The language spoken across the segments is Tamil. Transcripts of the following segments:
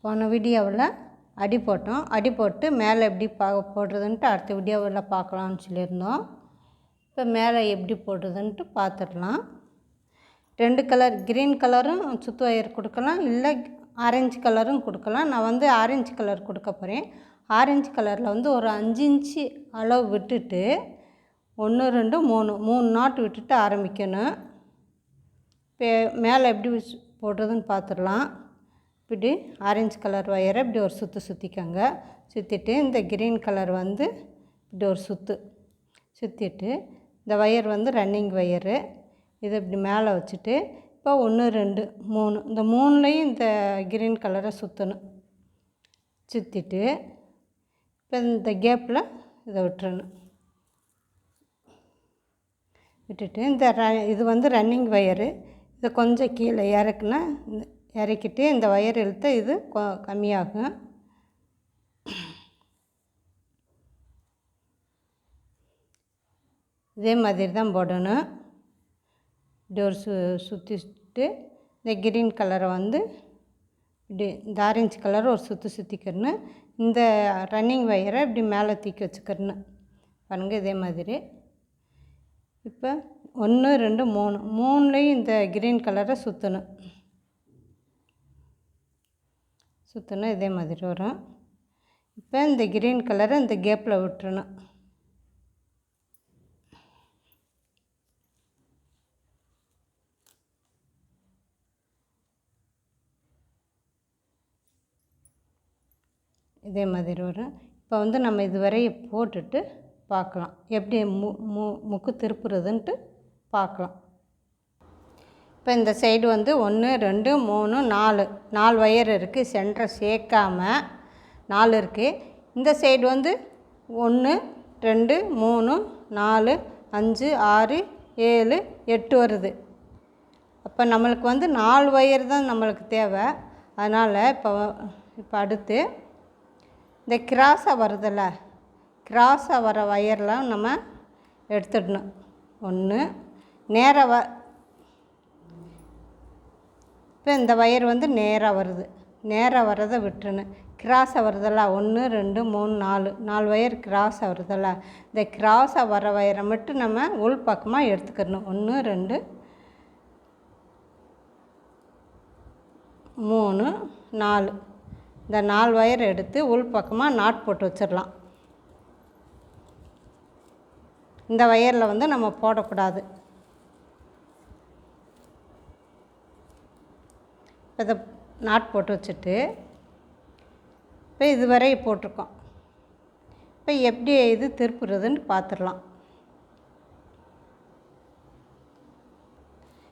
போன வீடியோவில் அடி போட்டோம். அடி போட்டு மேலே எப்படி போடுறதுன்ட்டு அடுத்த வீடியோவில் பார்க்கலான்னு சொல்லியிருந்தோம். இப்போ மேலே எப்படி போடுறதுன்ட்டு பார்த்துடலாம். 2 கலர் க்ரீன் கலரும் சுற்று ஒயர் கொடுக்கலாம், இல்லை ஆரஞ்சு கலரும் கொடுக்கலாம். நான் வந்து ஆரஞ்சு கலர் கொடுக்க போகிறேன். ஆரஞ்சு கலரில் வந்து ஒரு 5 இன்ச்சு அளவு விட்டுட்டு 1 2 3 நாட் விட்டுட்டு ஆரம்பிக்கணும். இப்போ மேலே எப்படி போடுறதுன்னு பார்த்துடலாம். இப்படி ஆரஞ்சு கலர் ஒயரை இப்படி ஒரு சுற்றிக்கோங்க. சுற்றிட்டு இந்த க்ரீன் கலர் வந்து இப்படி ஒரு சுற்றிட்டு இந்த ஒயர் வந்து ரன்னிங் ஒயரு, இதை இப்படி மேலே வச்சுட்டு இப்போ 1 2 3 இந்த 3லையும் இந்த க்ரீன் கலரை சுற்றணும். சுற்றிட்டு இப்போ இந்த கேப்பில் இதை விட்டுறணும். விட்டுட்டு இந்த இது வந்து ரன்னிங் ஒயரு, இதை கொஞ்சம் கீழே இறக்கிட்டு இந்த ஒயர் இழுத்து இது கம்மியாகும். இதே மாதிரி தான் போடணும். இப்படி ஒரு சுற்றிட்டு இந்த க்ரீன் கலரை வந்து இப்படி இந்த ஆரஞ்சு கலரை ஒரு சுற்றிக்கணும். இந்த ரன்னிங் ஒயரை இப்படி மேலே தூக்கி வச்சுக்கணும். பாருங்கள், இதே மாதிரி. இப்போ 1 2 3லையும் இந்த க்ரீன் கலரை சுற்றணும். இதே மாதிரி வரும். இப்போ இந்த க்ரீன் கலரை இந்த கேப்பில் விட்டுறணும். இதே மாதிரி வரும். இப்போ வந்து நம்ம இதுவரை போட்டுட்டு பார்க்கலாம், எப்படி முக்கு திருப்புறதுன்ட்டு பார்க்கலாம். இப்போ இந்த சைடு வந்து 1 2 3 4 ஒயர் இருக்குது. சென்டரை சேர்க்காமல் 4 இருக்குது. இந்த சைடு வந்து 1 2 3 4 5 6 7 8 வருது. அப்போ நம்மளுக்கு வந்து 4 ஒயர் தான் நம்மளுக்கு தேவை. அதனால் இப்போ அடுத்து இந்த கிராஸாக வருதில்ல, கிராஸாக வர ஒயர்லாம் நம்ம எடுத்துடணும். 1 நேராக இப்போ இந்த ஒயர் வந்து நேராக வருது. நேராக வர்றதை விட்டுறணும். கிராஸாக வருதில்ல, 1 2 3 4 ஒயர் கிராஸாக வருதில்ல, இந்த கிராஸாக வர ஒயரை மட்டும் நம்ம உள் பக்கமாக எடுத்துக்கணும். 1 2 3 4 இந்த 4 ஒயர் எடுத்து உள் பக்கமாக நாட் போட்டு வச்சிடலாம். இந்த ஒயரில் வந்து நம்ம போடக்கூடாது. இதை நாட் போட்டு வச்சுட்டு இப்போ இதுவரை போட்டிருக்கோம். இப்போ எப்படி இது திருப்புறதுன்னு பார்த்துடலாம்.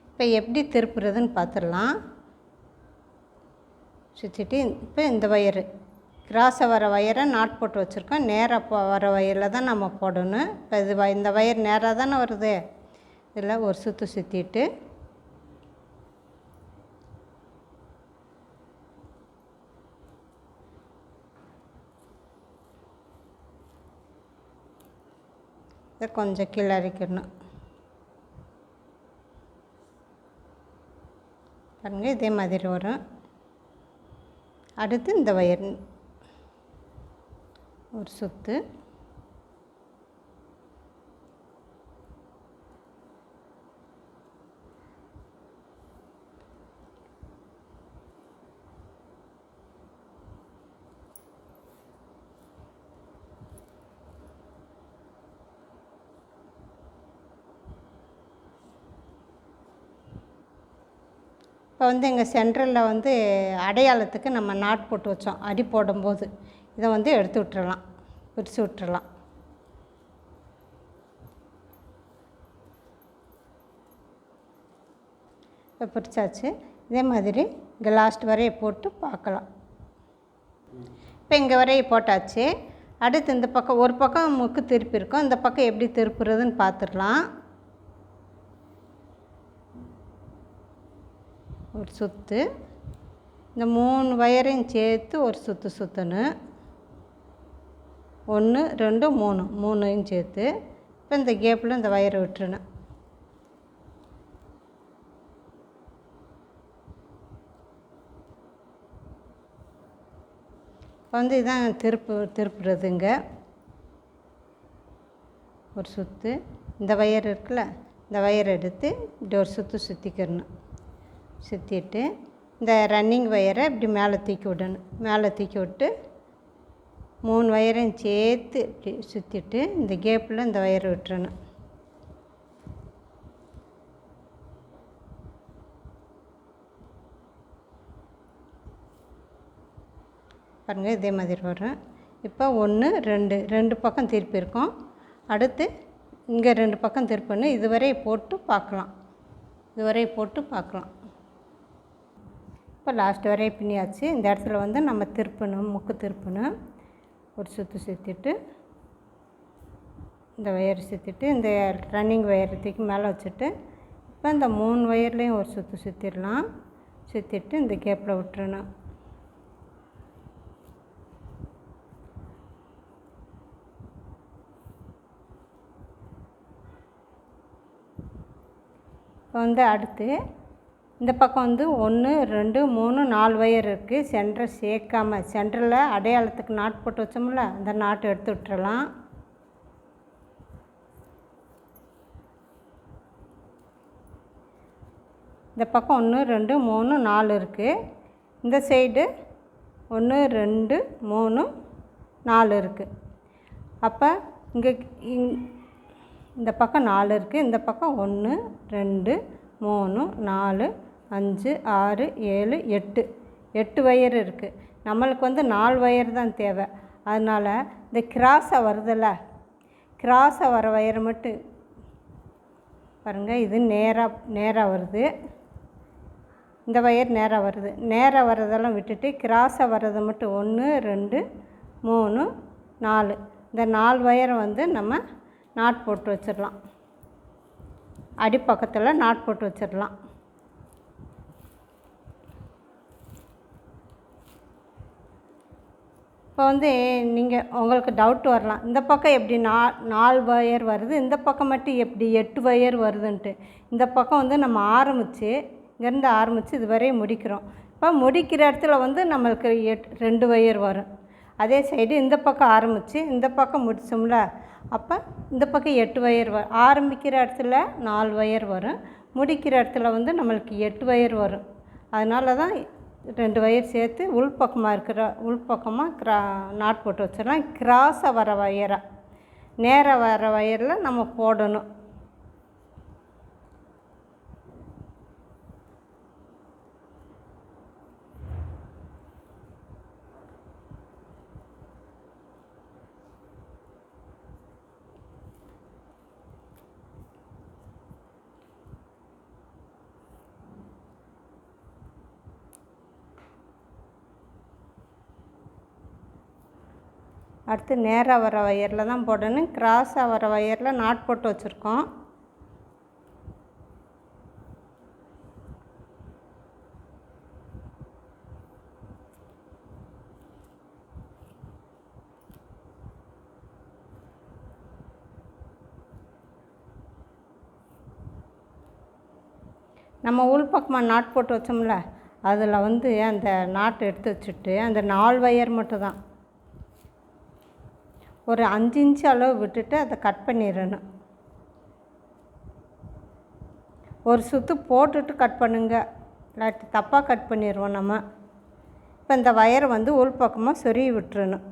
இப்போ எப்படி திருப்புறதுன்னு பார்த்துடலாம். சுற்றிட்டு இப்போ இந்த ஒயரு கிராஸாக வர ஒயரை நாட் போட்டு வச்சுருக்கோம். நேராக வர ஒயரில் தான் நம்ம போடணும். இப்போ இந்த ஒயர் நேராக தானே வருது. இதில் ஒரு சுற்றிட்டு இதை கொஞ்சம் கீழே இறக்கிடணும். பாருங்கள், இதே மாதிரி வரும். அடுத்து இந்த ஒயர் ஒரு சுற்று. இப்போ வந்து எங்கள் சென்டரில் வந்து அடையாளத்துக்கு நம்ம நாட் போட்டு வச்சோம். அடி போடும்போது இதை வந்து எடுத்து விட்டுறலாம், பிரித்து விட்டுறலாம். இப்போ பிரித்தாச்சு. இதே மாதிரி இங்கே லாஸ்ட் வரையை போட்டு பார்க்கலாம். இப்போ இங்கே வரையை போட்டாச்சு. அடுத்து இந்த பக்கம் ஒரு பக்கம் முக்கு திருப்பி இருக்கோம். இந்த பக்கம் எப்படி திருப்புறதுன்னு பார்த்துடலாம். ஒரு சுற்று, இந்த 3 ஒயரையும் சேர்த்து ஒரு சுற்றணும். 1 2 3 சேர்த்து இப்போ இந்த கேப்பில் இந்த ஒயரை விட்டுறணும். வந்து இதான் திருப்புறதுங்க. ஒரு சுற்று இந்த வயர் இருக்குல்ல, இந்த வயர் எடுத்து இப்படி ஒரு சுற்றிக்கிறணும். சுற்றிட்டு இந்த ரன்னிங் வயரை இப்படி மேலே தூக்கி விடணும். மேலே தூக்கி விட்டு 3 வயரையும் சேர்த்து இப்படி சுற்றிட்டு இந்த கேப்பில் இந்த வயரை விட்டுறணும். பாருங்கள், இதே மாதிரி வரும். இப்போ 1 2 பக்கம் திருப்பியிருக்கோம். அடுத்து இங்கே 2 பக்கம் திருப்பணும். இதுவரை போட்டு பார்க்கலாம். இப்போ லாஸ்ட் வரை பின்னியாச்சு. இந்த இடத்துல வந்து நம்ம முக்கு திருப்பணும். ஒரு சுற்றிட்டு இந்த வயர் சுற்றிட்டு இந்த ரன்னிங் வயரை தூக்கி மேலே வச்சுட்டு இப்போ இந்த 3 வயர்லேயும் ஒரு சுற்றிடலாம். சுற்றிட்டு இந்த கேப்பில் விட்டுறணும். இப்போ வந்து அடுத்து இந்த பக்கம் வந்து 1 2 3 4 வயர் இருக்குது. சென்டரை சேர்க்காமல் சென்டரில் அடையாளத்துக்கு நாட்டு போட்டு வச்சோம்ல, அந்த நாட்டு எடுத்து விட்டுறலாம். இந்த பக்கம் 1 2 3 4 இருக்குது. இந்த சைடு 1 2 3 4 இருக்குது. அப்போ இங்கே இந்த பக்கம் 4 இருக்குது. இந்த பக்கம் 1 2 3 4 5 6 7 8 வயர் இருக்குது. நம்மளுக்கு வந்து 4 வயர் தான் தேவை. அதனால் இந்த கிராஸாக வருதில்ல, கிராஸாக வர வயரை மட்டும் பாருங்கள். இது நேராக வருது. இந்த வயர் நேராக வருது. நேராக வர்றதெல்லாம் விட்டுட்டு கிராஸாக வர்றதை மட்டும் 1 2 3 4 இந்த 4 வயரை வந்து நம்ம நாட் போட்டு வச்சிடலாம். அடிப்பக்கத்தில் நாட் போட்டு வச்சிடலாம். இப்போ வந்து உங்களுக்கு டவுட் வரலாம், இந்த பக்கம் எப்படி 4 வயர் வருது, இந்த பக்கம் மட்டும் எப்படி 8 வயர் வருதுன்ட்டு. இந்த பக்கம் வந்து நம்ம இங்கேருந்து ஆரம்பித்து இதுவரையும் முடிக்கிறோம். இப்போ முடிக்கிற இடத்துல வந்து நம்மளுக்கு 2 வயர் வரும். அதே சைடு இந்த பக்கம் ஆரம்பித்து இந்த பக்கம் முடித்தோம்ல, அப்போ இந்த பக்கம் 8 வயர் வரும். ஆரம்பிக்கிற இடத்துல 4 வயர் வரும். முடிக்கிற இடத்துல வந்து நம்மளுக்கு 8 வயர் வரும். அதனால தான் 2 வயர் சேர்த்து உள்பக்கமாக நாட் போட்டு வச்சிடலாம். கிராஸாக வர வயராக, நேராக வர வயரில் நம்ம போடணும். அடுத்து நேராக வர வயரில் தான் போடணும். கிராஸாக வர வயரில் நாட் போட்டு வச்சுருக்கோம். நம்ம உள்பக்கமாக நாட் போட்டு வச்சோம்ல, அதில் வந்து அந்த நாட்டு எடுத்து வச்சுட்டு அந்த 4 வயர் மட்டும் தான் ஒரு 5 இன்ச்சு அளவு விட்டுட்டு அதை கட் பண்ணிடணும். ஒரு சுற்று போட்டுட்டு கட் பண்ணுங்க, இல்லாட்டி தப்பாக கட் பண்ணிடுவோம் நம்ம. இப்போ இந்த வயரை வந்து உள்பக்கமாக சொருகி விட்டுறணும்.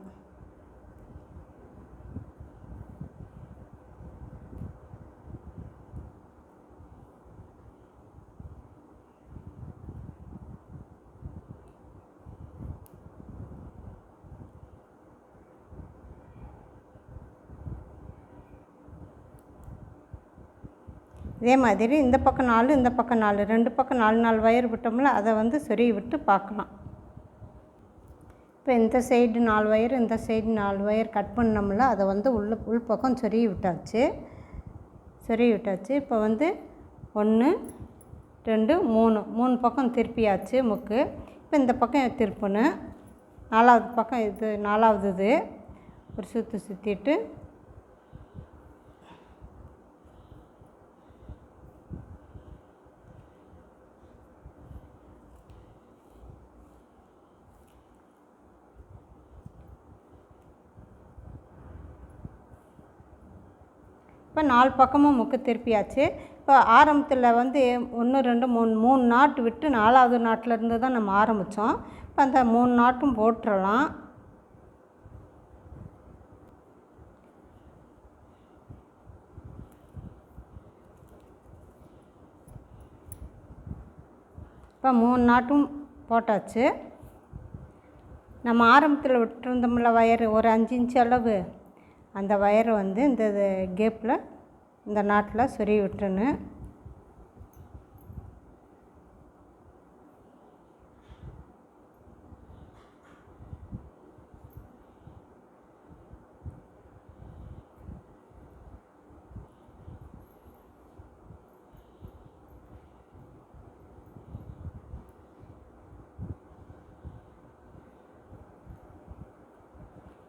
இதே மாதிரி இந்த பக்கம் 4 இந்த பக்கம் 4 2 பக்கம் 4 வயர் விட்டோம்ல, அதை வந்து சொருகி விட்டு பார்க்கலாம். இப்போ இந்த சைடு 4 வயர் இந்த சைடு 4 வயர் கட் பண்ணோம்ல, அதை வந்து உள்பக்கம் சொருகி விட்டாச்சு. இப்போ வந்து 1 2 3 பக்கம் திருப்பியாச்சு முக்கு. இப்போ இந்த பக்கம் திருப்பணும். 4வது பக்கம் இது 4வது இது ஒரு சுற்றிட்டு இப்போ 4 பக்கமும் முக்கு திருப்பியாச்சு. இப்போ ஆரம்பத்தில் வந்து 1 2 3 நாட்டு விட்டு 4வது நாட்டிலேருந்து தான் நம்ம ஆரம்பித்தோம். இப்போ அந்த 3 நாட்டும் போட்டுடலாம். இப்போ 3 நாட்டும் போட்டாச்சு. நம்ம ஆரம்பத்தில் விட்டுருந்தோம்ல வயரு ஒரு 5 இன்ச்சு அளவு, அந்த வயரை வந்து இந்த கேப்பில் இந்த நாட்டில் சொருகி விட்டுருணும்.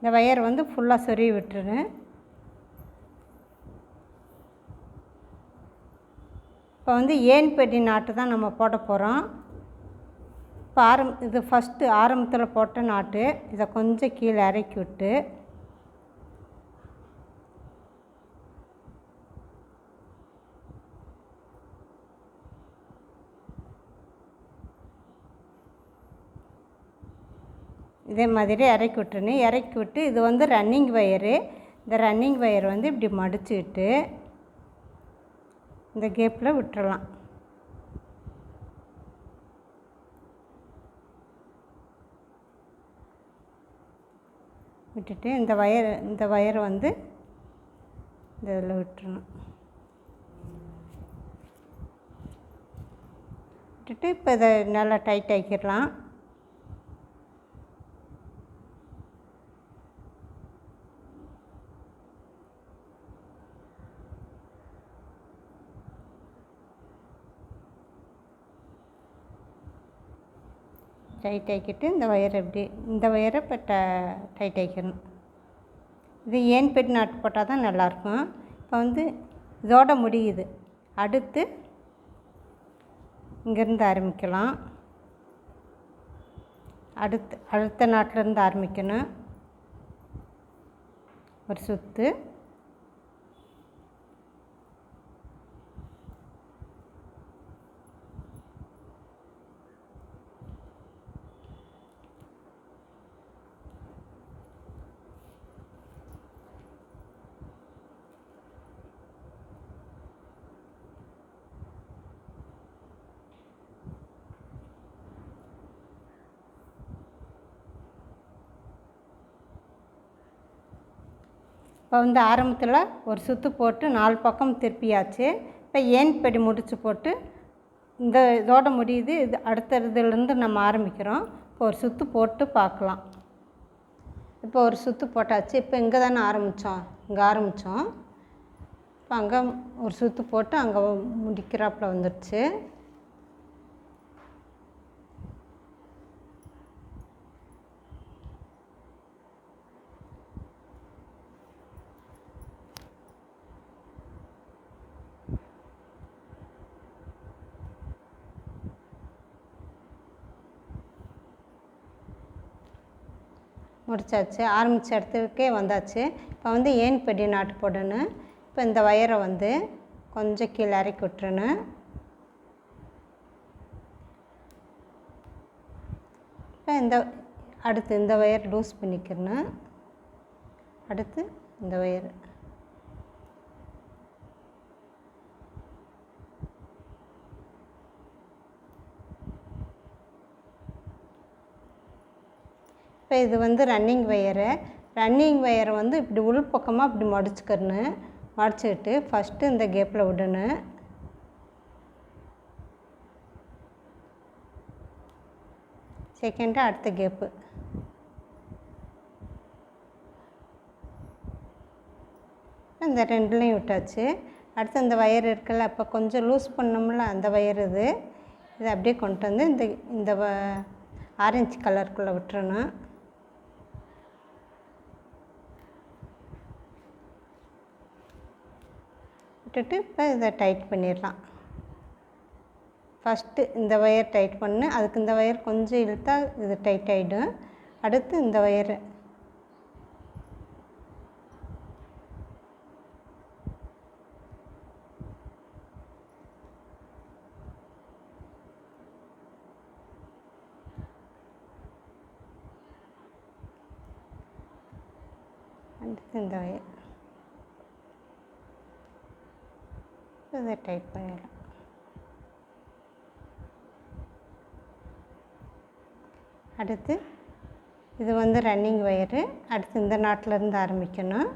இந்த வயர் வந்து ஃபுல்லாக சொருகி விட்டுருங்க. இப்போ வந்து ஏணிப்படி நாட்டு தான் நம்ம போட போகிறோம். இப்போ இது ஃபஸ்ட்டு ஆரம்பத்தில் போட்ட நாட்டு, இதை கொஞ்சம் கீழே இறக்கி விட்டு இதே மாதிரி இறக்கி விட்டுருணும். இறக்கி விட்டு இது வந்து ரன்னிங் வயரு. இந்த ரன்னிங் வயர் வந்து இப்படி மடிச்சுக்கிட்டு இந்த கேப்பில் விட்டுறலாம். விட்டுட்டு இந்த வயரை வந்து இந்த இதில் விட்டுறணும். விட்டுட்டு இப்போ இதை நல்லா டைட் ஆக்கிடலாம். டைட் ஆக்கிட்டு இந்த வயரை இப்போ டைட் ஆக்கிடணும். இது ஏணிப்படி நாட்டு போட்டால் தான் நல்லாயிருக்கும். இப்போ வந்து இதோட முடியுது. அடுத்து இங்கேருந்து ஆரம்பிக்கலாம். அடுத்த நாட்டிலேருந்து ஆரம்பிக்கணும். ஒரு சுற்று இப்போ வந்து ஆரம்பத்தில் ஒரு சுற்று போட்டு 4 பக்கம் திருப்பியாச்சு. இப்போ ஏணிப்படி முடிச்சு போட்டு இதோட முடியுது. இது அடுத்த இதுலேருந்து நம்ம ஆரம்பிக்கிறோம். இப்போ ஒரு சுற்று போட்டு பார்க்கலாம். இப்போ ஒரு சுற்று போட்டாச்சு. இப்போ இங்கே தானே ஆரம்பித்தோம், இங்கே ஆரம்பித்தோம். இப்போ அங்கே ஒரு சுற்று போட்டு அங்கே முடிக்கிறாப்புல வந்துடுச்சு. முடிச்சாச்சு. ஆரம்பித்த இடத்துக்கே வந்தாச்சு. இப்போ வந்து ஏணிப்படி நாட்டு போடணும். இப்போ இந்த வயரை வந்து கொஞ்சம் கீழே இறக்கி விட்டுறணும். இப்போ அடுத்து இந்த வயர் லூஸ் பண்ணிக்கிறணும். அடுத்து இந்த வயர் இப்போ இது வந்து ரன்னிங் வயரை வந்து இப்படி உள்பக்கமாக இப்படி மடிச்சுக்கணும். மடிச்சுக்கிட்டு ஃபஸ்ட்டு இந்த கேப்பில் விடணும். செகண்டு அடுத்த கேப்பு. இந்த ரெண்டுலேயும் விட்டாச்சு. அடுத்து இந்த வயர் இருக்குல்ல, இப்போ கொஞ்சம் லூஸ் பண்ணோம்ல அந்த வயர் இதை அப்படியே கொண்டு வந்து இந்த ஆரஞ்சு கலருக்குள்ளே விட்டுறணும். விட்டுட்டு இப்போ இதை டைட் பண்ணிடலாம். ஃபஸ்ட்டு இந்த வயர் டைட் பண்ணு, அதுக்கு இந்த வயர் கொஞ்சம் இழுத்தா இது டைட் ஆகிடும். அடுத்து இந்த வயரை இந்த ஒயர் இதை டைட் பண்ணிடலாம். அடுத்து இது வந்து ரன்னிங் ஒயரு. அடுத்து இந்த நாட்டிலேருந்து ஆரம்பிக்கணும்.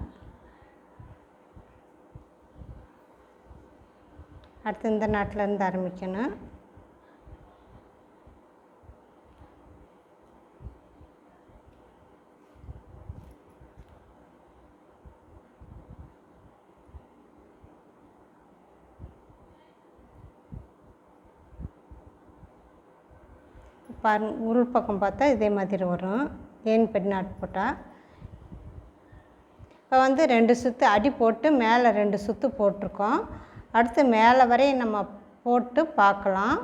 அடுத்து இந்த நாட்டிலேருந்து ஆரம்பிக்கணும். உள் பக்கம் பார்த்தா இதே மாதிரி வரும். ஏன் பெட் நாட் போட்டால் இப்போ வந்து 2 சுற்று அடி போட்டு மேலே 2 சுற்று போட்டிருக்கோம். அடுத்து மேலே வரையும் நம்ம போட்டு பார்க்கலாம்.